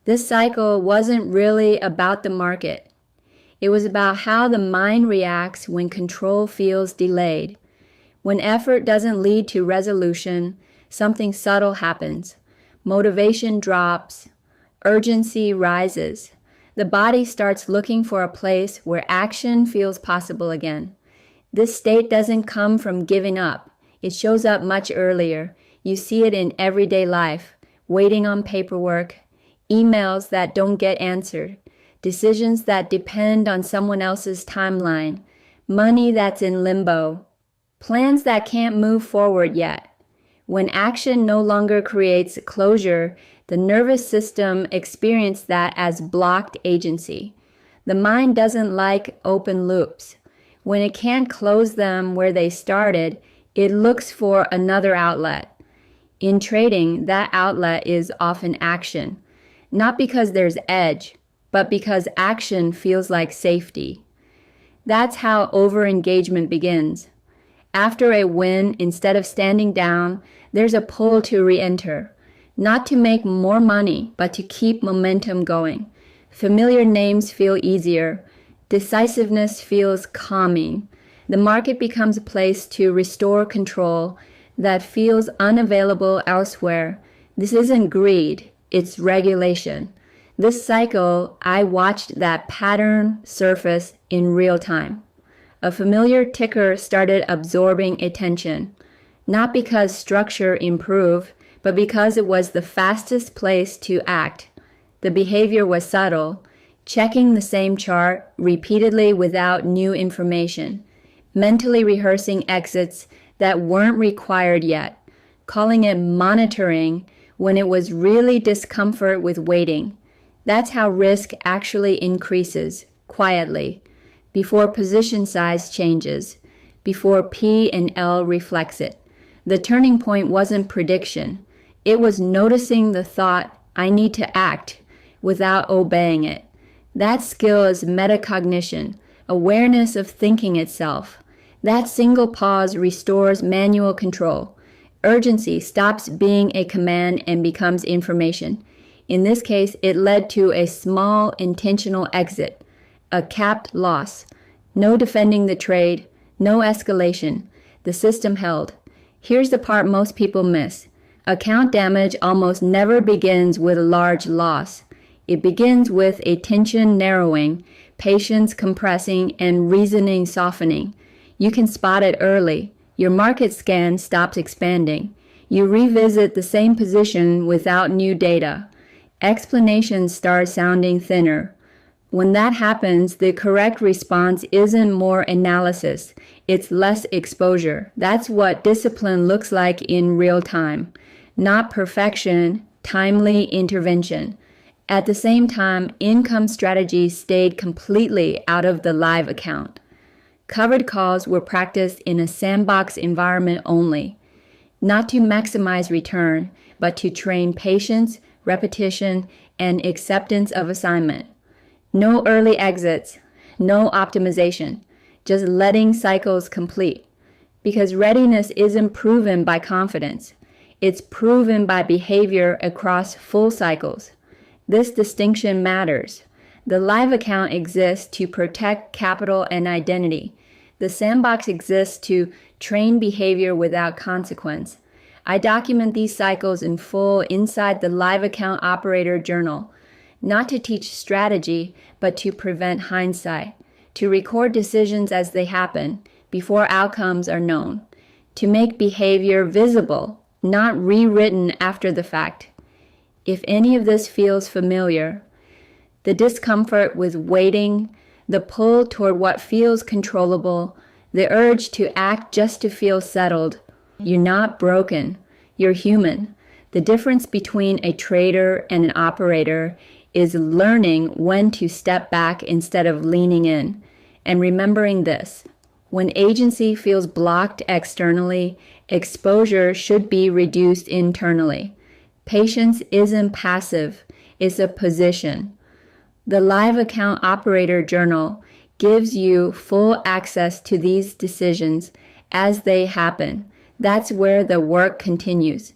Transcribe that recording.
This cycle wasn't really about the market. It was about how the mind reacts when control feels delayed. When effort doesn't lead to resolution, something subtle happens. Motivation drops, urgency rises. The body starts looking for a place where action feels possible again. This state doesn't come from giving up. It shows up much earlier. You see it in everyday life, waiting on paperwork, emails that don't get answered, decisions that depend on someone else's timeline, money that's in limbo, plans that can't move forward yet. When action no longer creates closure, the nervous system experiences that as blocked agency. The mind doesn't like open loops. When it can't close them where they started, it looks for another outlet. In trading, that outlet is often action, not because there's edge, but because action feels like safety. That's how over-engagement begins. After a win, instead of standing down, there's a pull to re-enter, not to make more money, but to keep momentum going. Familiar names feel easier. Decisiveness feels calming. The market becomes a place to restore control that feels unavailable elsewhere. This isn't greed, it's regulation. This cycle, I watched that pattern surface in real time. A familiar ticker started absorbing attention, not because structure improved, but because it was the fastest place to act. The behavior was subtle, checking the same chart repeatedly without new information, mentally rehearsing exits that weren't required yet, calling it monitoring when it was really discomfort with waiting. That's how risk actually increases, quietly, before position size changes, before P and L reflects it. The turning point wasn't prediction. It was noticing the thought, I need to act, without obeying it. That skill is metacognition, awareness of thinking itself. That single pause restores manual control. Urgency stops being a command and becomes information. In this case, it led to a small intentional exit, a capped loss. No defending the trade, no escalation. The system held. Here's the part most people miss. Account damage almost never begins with a large loss. It begins with attention narrowing, patience compressing, and reasoning softening. You can spot it early. Your market scan stops expanding. You revisit the same position without new data. Explanations start sounding thinner. When that happens, the correct response isn't more analysis. It's less exposure. That's what discipline looks like in real time. Not perfection, timely intervention. At the same time, income strategies stayed completely out of the live account. Covered calls were practiced in a sandbox environment only, not to maximize return, but to train patience, repetition, and acceptance of assignment. No early exits, no optimization, just letting cycles complete. Because readiness isn't proven by confidence. It's proven by behavior across full cycles. This distinction matters. The live account exists to protect capital and identity. The sandbox exists to train behavior without consequence. I document these cycles in full inside the live account operator journal, not to teach strategy, but to prevent hindsight, to record decisions as they happen, before outcomes are known, to make behavior visible, not rewritten after the fact. If any of this feels familiar, the discomfort with waiting, the pull toward what feels controllable, the urge to act just to feel settled, you're not broken, you're human. The difference between a trader and an operator is learning when to step back instead of leaning in, and remembering this. When agency feels blocked externally, exposure should be reduced internally. Patience isn't passive, it's a position. The Live Account Operator Journal gives you full access to these decisions as they happen. That's where the work continues.